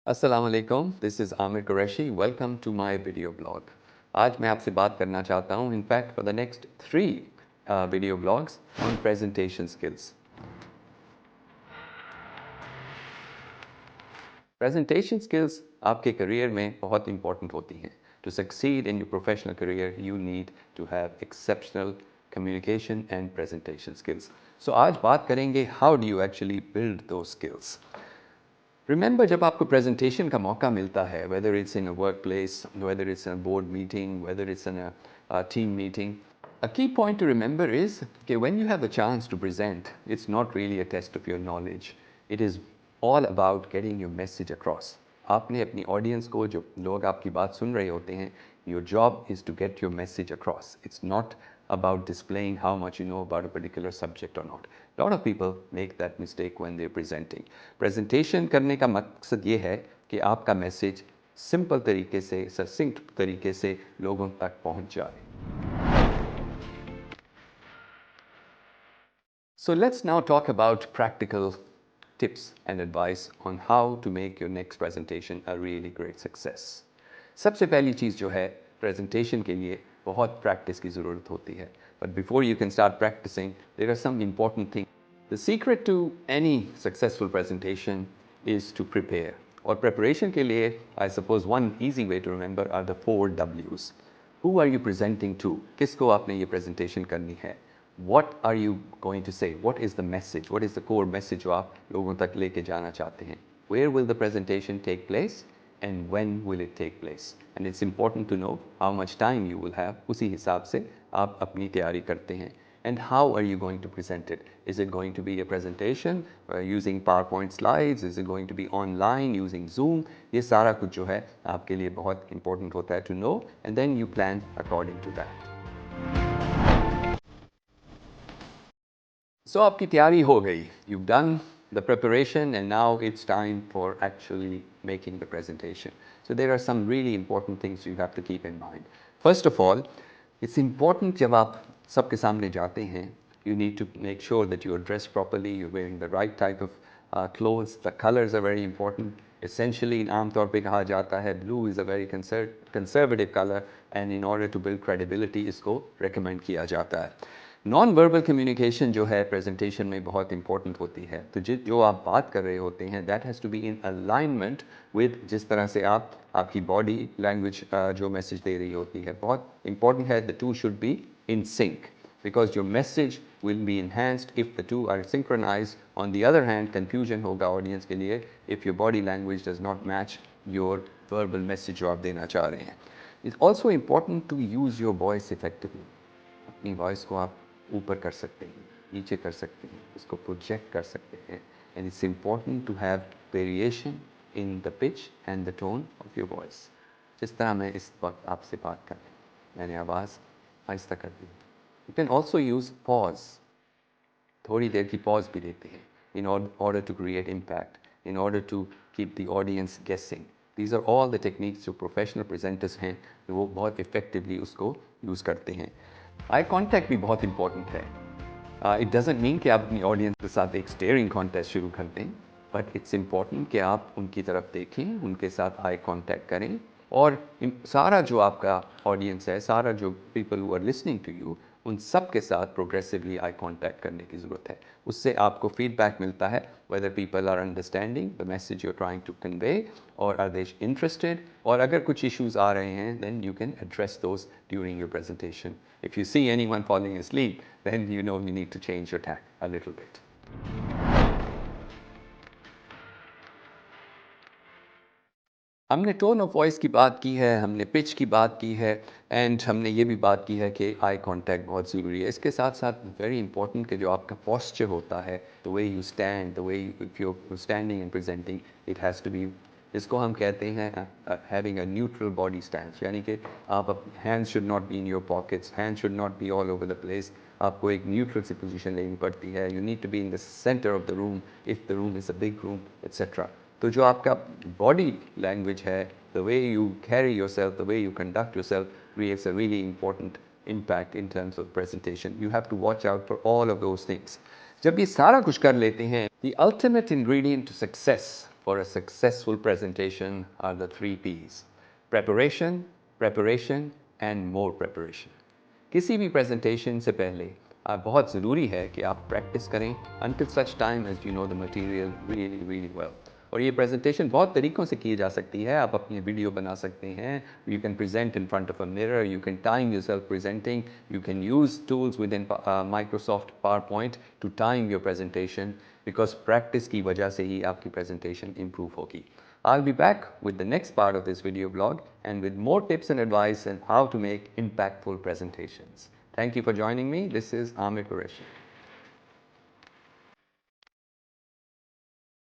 अस्सलाम वालेकुम, this is Aamir Qureshi. Welcome to my video blog. आज मैं आपसे बात करना चाहता हूँ in fact for the next 3 video blogs on presentation skills. Presentation skills आपके करियर में बहुत इंपॉर्टेंट होती हैं। To succeed in your professional career you need to have exceptional communication and presentation skills. So आज बात करेंगे how do you actually build those skills. Remember, जब आपको प्रेजेंटेशन का मौका मिलता है, whether it's in a workplace, whether it's in a board meeting, whether it's in a team meeting, a key point to remember is that when you have a chance to present, it's not really a test of your knowledge. It is all about getting your message across. आपने अपनी audience को, जो लोग आपकी बात सुन रहे होते हैं, your job is to get your message across. It's not about displaying how much you know about a particular subject or not. A lot of people make that mistake when they're presenting. Presentation करने का मकसद ये है कि आपका message simple तरीके से, succinct तरीके से लोगों तक पहुंच जाए। So let's now talk about practical tips and advice on how to make your next presentation a really great success. सबसे पहली चीज़ जो है presentation के लिए बहुत practice की ज़रूरत होती है. But before you can start practicing, there are some important things. The secret to any successful presentation is to prepare. और preparation के लिए, I suppose one easy way to remember are the 4 W's. Who are you presenting to? किसको आपने ये presentation करनी है? What are you going to say? What is the message? What is the core message जो आप लोगों तक लेके जाना चाहते हैं? Where will the presentation take place? And when will it take place? And it's important to know how much time you will have. उसी हिसाब से आप अपनी तैयारी करते हैं. And how are you going to present it? Is it going to be a presentation using PowerPoint slides? Is it going to be online using Zoom? ये सारा कुछ जो है आपके लिए बहुत important होता है to know, and then you plan according to that. So आपकी तैयारी हो गई. You've done the preparation and now it's time for actually making the presentation. So there are some really important things you have to keep in mind. First of all, it's important जब आप सबके सामने जाते हैं, you need to make sure that you're dressed properly, you're wearing the right type of clothes. The colors are very important. Essentially, आमतौर पे कहा जाता है blue is a very conservative color, and in order to build credibility इसको recommend किया जाता है. Non verbal communication जो है प्रेजेंटेशन में बहुत इंपॉर्टेंट होती है. तो जो आप बात कर रहे होते हैं that has to be in alignment with जिस तरह से आपकी बॉडी लैंग्वेज जो मैसेज दे रही होती है, बहुत इंपॉर्टेंट है. The two should be in sync because your message will be enhanced if the two are synchronized. On the other hand, confusion होगा audience के लिए if your body language does not match your verbal message जो आप देना चाह रहे हैं. It's also important to use your voice effectively. अपनी वॉइस को आप ऊपर कर सकते हैं, नीचे कर सकते हैं, उसको प्रोजेक्ट कर सकते हैं. And it's important to have variation in the pitch and the tone of your voice. जिस तरह मैं इस वक्त आपसे बात कर रहा हूँ, मैंने आवाज़ आहिस्ता कर दी. You can also use pause. थोड़ी देर की पॉज भी देते हैं in order to create impact, in order to keep the audience guessing. These are all the techniques जो प्रोफेशनल प्रेजेंटर्स हैं वो बहुत इफ़ेक्टिवली उसको यूज़ करते हैं. आई कॉन्टैक्ट भी बहुत इंपॉर्टेंट है. इट डजेंट मीन कि आप अपनी ऑडियंस के साथ एक स्टेयरिंग कॉन्टेस्ट शुरू कर दें, बट इट्स इम्पॉर्टेंट कि आप उनकी तरफ देखें, उनके साथ आई कॉन्टैक्ट करें, और सारा जो आपका ऑडियंस है, सारा जो people who are listening to you, उन सब के साथ प्रोग्रेसिवली आई कांटेक्ट करने की ज़रूरत है. उससे आपको फीडबैक मिलता है whether people are understanding the message you are trying to convey or are they interested. और अगर कुछ इश्यूज आ रहे हैं then you can address those during your presentation. If you see anyone following asleep then you know you need to change your tack a little bit. हमने tone of voice की बात की है, हमने पिच की बात की है, एंड हमने ये भी बात की है कि आई कांटेक्ट बहुत ज़रूरी है. इसके साथ साथ वेरी इंपॉर्टेंट कि जो आपका पोस्चर होता है, the way you stand, the way if you standing and presenting, it has to be, इसको हम कहते हैं having a neutral body stand. यानी कि आप hands should not be in your pockets, hands should not be all over the place. आपको एक neutral सी पोजीशन लेनी पड़ती है. You need to be in the centre of the room if the room is a big room etcetera. तो जो आपका body language है, the way you carry your self, the way you conduct your self creates a really important impact in terms of presentation. You have to watch out for all of those things. जब ये सारा कुछ कर लेते हैं, the ultimate ingredient to success for a successful presentation are the 3 P's: preparation, preparation and more preparation. किसी भी presentation से पहले बहुत ज़रूरी है कि आप practice करें until such time as you know the material really well. और ये presentation बहुत तरीक़ों से की जा सकती है. आप अपनी वीडियो बना सकते हैं. You can present in front of a mirror. You can time yourself presenting. You can use tools within Microsoft PowerPoint to time your presentation, because practice की वजह से ही आपकी presentation improve होगी. I'll be back with the next part of this video blog and with more tips and advice on how to make impactful presentations. Thank you for joining me. This is Amir Qureshi.